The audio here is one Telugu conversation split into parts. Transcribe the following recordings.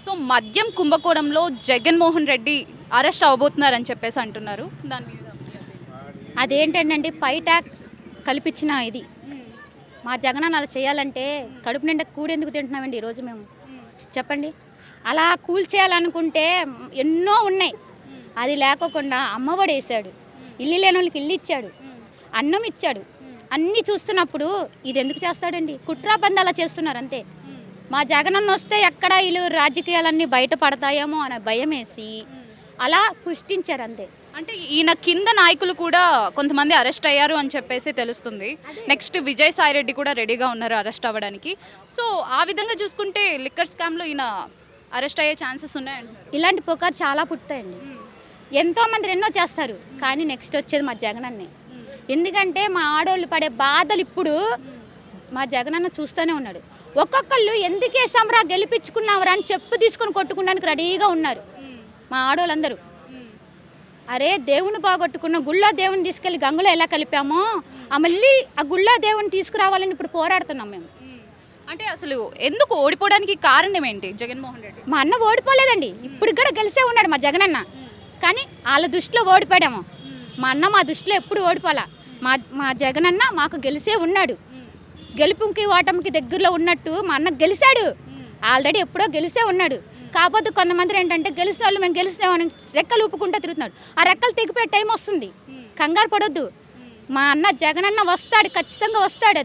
సో మద్యం కుంభకోణంలో జగన్మోహన్ రెడ్డి అరెస్ట్ అవబోతున్నారని చెప్పేసి అంటున్నారు. దాని మీద అదేంటంటే బయట కల్పించిన ఇది మా జగనన్న అలా చేయాలంటే కడుపు నిండా కూడెందుకు తింటున్నామండి ఈరోజు మేము చెప్పండి. అలా కూల్చేయాలనుకుంటే ఎన్నో ఉన్నాయి, అది లేకోకుండా అమ్మఒడి వేసాడు, ఇల్లు లేని వాళ్ళకి ఇల్లు ఇచ్చాడు, అన్నం ఇచ్చాడు. అన్నీ చూస్తున్నప్పుడు ఇది ఎందుకు చేస్తాడండి? కుట్రాబంది అలా చేస్తున్నారు అంతే. మా జగనన్న వస్తే ఎక్కడ వీళ్ళు రాజకీయాలన్నీ బయటపడతాయేమో అనే భయం వేసి అలా పుష్టించారు అంతే. అంటే ఈయన కింద నాయకులు కూడా కొంతమంది అరెస్ట్ అయ్యారు అని చెప్పేసి తెలుస్తుంది. నెక్స్ట్ విజయసాయి రెడ్డి కూడా రెడీగా ఉన్నారు అరెస్ట్ అవ్వడానికి. సో ఆ విధంగా చూసుకుంటే లిక్కర్ స్కామ్లో ఈయన అరెస్ట్ అయ్యే ఛాన్సెస్ ఉన్నాయంటారు. ఇలాంటి పుకారు చాలా పుట్టాయండి. ఎంతోమంది ఎన్నో చేస్తారు, కానీ నెక్స్ట్ వచ్చేది మా జగనన్నే. ఎందుకంటే మా ఆడోళ్ళు పడే బాధలు ఇప్పుడు మా జగనన్న చూస్తూనే ఉన్నాడు. ఒక్కొక్కళ్ళు ఎందుకేసాంరా గెలిపించుకున్నావురా అని చెప్పు తీసుకొని కొట్టుకోవడానికి రెడీగా ఉన్నారు మా ఆడోళ్ళందరూ. అరే దేవుని బాగొట్టుకున్న గుళ్ళో దేవుని తీసుకెళ్ళి గంగలో ఎలా కలిపామో మళ్ళీ ఆ గుళ్ళో దేవుని తీసుకురావాలని ఇప్పుడు పోరాడుతున్నాం మేము. అంటే అసలు ఎందుకు ఓడిపోవడానికి కారణం ఏంటి జగన్మోహన్ రెడ్డి? మా అన్న ఓడిపోలేదండి, ఇప్పుడు కూడా గెలిసే ఉన్నాడు మా జగనన్న. కానీ వాళ్ళ దృష్టిలో ఓడిపోయాము, మా అన్న మా దృష్టిలో ఎప్పుడు ఓడిపోలా. మా జగనన్న మాకు గెలిసే ఉన్నాడు. గెలుపుకి ఓటమికి దగ్గరలో ఉన్నట్టు మా అన్న గెలిచాడు, ఆల్రెడీ ఎప్పుడో గెలిసే ఉన్నాడు. కాకపోతే కొంతమంది ఏంటంటే గెలిచిన వాళ్ళు మేము గెలిచినామని రెక్కలు ఊపుకుంటూ తిరుగుతున్నాడు. ఆ రెక్కలు తెగిపోయే టైం వస్తుంది, కంగారు పడొద్దు. మా అన్న జగనన్న వస్తాడు, ఖచ్చితంగా వస్తాడు.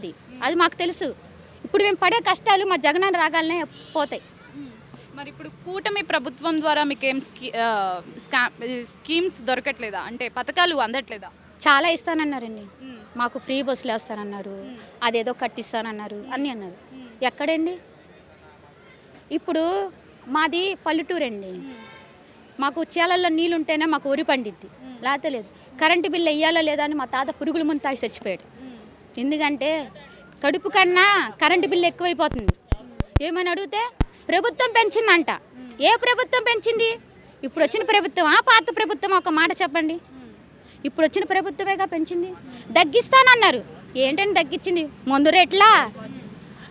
అది మాకు తెలుసు. ఇప్పుడు మేము పడే కష్టాలు మా జగనన్న రాగాలనే పోతాయి. మరి ఇప్పుడు కూటమి ప్రభుత్వం ద్వారా మీకు ఏం స్కీమ్స్ దొరకట్లేదా? అంటే పథకాలు అందట్లేదా? చాలా ఇస్తానన్నారండి, మాకు ఫ్రీ బస్సులు వేస్తానన్నారు, అదేదో కట్టిస్తానన్నారు, అన్నీ అన్నారు. ఎక్కడండి? ఇప్పుడు మాది పల్లెటూరు అండి, మాకు చేలల్లో నీళ్ళు ఉంటేనే మాకు వరి పండిద్ది, లేకపోతే లేదు. కరెంటు బిల్లు వెయ్యాలో లేదా అని మా తాత పురుగుల ముందు తాగి చచ్చిపోయాడు. ఎందుకంటే కడుపు కన్నా కరెంటు బిల్లు ఎక్కువైపోతుంది. ఏమని అడిగితే ప్రభుత్వం పెంచిందంట. ఏ ప్రభుత్వం పెంచింది? ఇప్పుడు వచ్చిన ప్రభుత్వం పాత ప్రభుత్వం? ఒక మాట చెప్పండి. ఇప్పుడు వచ్చిన ప్రభుత్వమేగా పెంచింది. తగ్గిస్తానన్నారు, ఏంటని తగ్గించింది? ముందు రేట్లా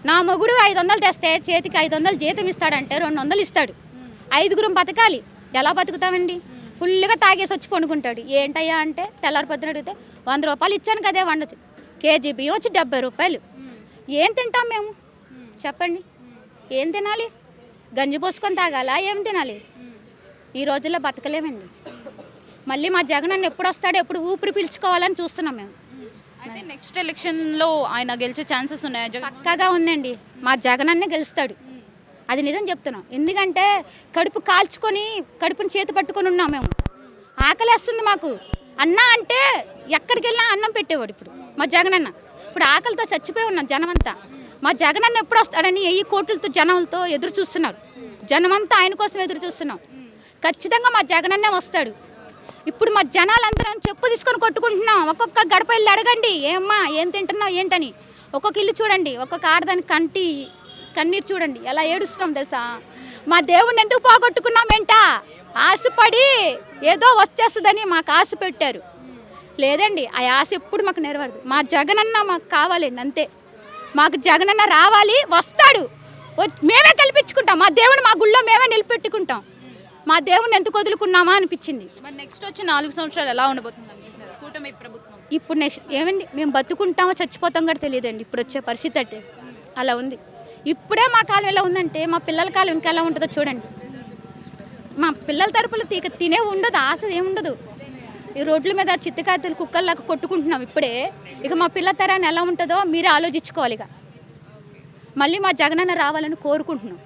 నా మొగుడు 500 తెస్తే చేతికి 500 జీతం ఇస్తాడంటే 200 ఇస్తాడు. 5గురం బతకాలి, ఎలా బతుకుతామండి? ఫుల్గా తాగేసి వచ్చి పండుకుంటాడు. ఏంటయ్యా అంటే తెల్లారి పొద్దున అడిగితే 100 రూపాయలు ఇచ్చాను కదే వండొచ్చు. కేజీ బియ్యం వచ్చి 70 రూపాయలు. ఏం తింటాం మేము చెప్పండి? ఏం తినాలి? గంజి పోసుకొని తాగాలా? ఏం తినాలి? ఈ రోజుల్లో బతకలేమండి. మళ్ళీ మా జగనన్న ఎప్పుడు వస్తాడో, ఎప్పుడు ఊపిరి పీల్చుకోవాలని చూస్తున్నాం మేము. అయితే నెక్స్ట్ ఎలక్షన్లో ఆయన గెలిచే ఛాన్సెస్ ఉన్నాయా? పక్కాగా ఉందండి, మా జగనన్నే గెలుస్తాడు, అది నిజం చెప్తున్నాం. ఎందుకంటే కడుపు కాల్చుకొని కడుపుని చేతి పట్టుకొని ఉన్నాం మేము. ఆకలేస్తుంది మాకు. అన్న అంటే ఎక్కడికి వెళ్ళినా అన్నం పెట్టేవాడు. ఇప్పుడు మా జగనన్న ఇప్పుడు ఆకలితో చచ్చిపోయి ఉన్నాం జనమంతా. మా జగనన్న ఎప్పుడు వస్తాడని 1000 కోట్లతో జనంతో ఎదురు చూస్తున్నారు. జనమంతా ఆయన కోసం ఎదురు చూస్తున్నాం. ఖచ్చితంగా మా జగనన్నే వస్తాడు. ఇప్పుడు మా జనాలందరం చెప్పు తీసుకొని కొట్టుకుంటున్నాం. ఒక్కొక్క గడప ఇల్లు అడగండి, ఏమ్మా ఏం తింటున్నావు ఏంటని. ఒక్కొక్క ఇల్లు చూడండి, ఒక్కొక్క ఆడదాని కన్నీరు చూడండి, ఎలా ఏడుస్తున్నాం తెలుసా? మా దేవుణ్ణి ఎందుకు పోగొట్టుకున్నామేంటా? ఆశపడి ఏదో వచ్చేస్తుందని మాకు ఆశ పెట్టారు. లేదండి, ఆ ఆశ ఎప్పుడు మాకు నెరవేరదు. మా జగనన్న మాకు కావాలండి అంతే. మాకు జగనన్న రావాలి, వస్తాడు, మేమే కల్పించుకుంటాం. మా దేవుని మా గుళ్ళో మేమే నిలబెట్టుకుంటాం. మా దేవుణ్ణి ఎందుకు వదులుకున్నామా అనిపించింది. మరి నెక్స్ట్ వచ్చి 4 సంవత్సరాలు ఎలా ఉండబోతుంది అనుకుంటున్నారు కూటమి ప్రభుత్వం? ఇప్పుడు నెక్స్ట్ ఏమండి, మేము బతుకుంటామో చచ్చిపోతాం కూడా తెలియదండి. ఇప్పుడు వచ్చే పరిస్థితి అంటే అలా ఉంది. ఇప్పుడే మా కాలం ఎలా ఉందంటే మా పిల్లల కాలం ఇంకా ఎలా ఉంటుందో చూడండి. మా పిల్లల తరపులు తినే ఉండదు, ఆశ ఏముండదు. ఈ రోడ్ల మీద చిత్తకాయతలు కుక్కల్లాగా కొట్టుకుంటున్నాం ఇప్పుడే. ఇక మా పిల్లల తరాన్ని ఎలా ఉంటుందో మీరే ఆలోచించుకోవాలి. ఇక మళ్ళీ మా జగనన్న రావాలని కోరుకుంటున్నాం.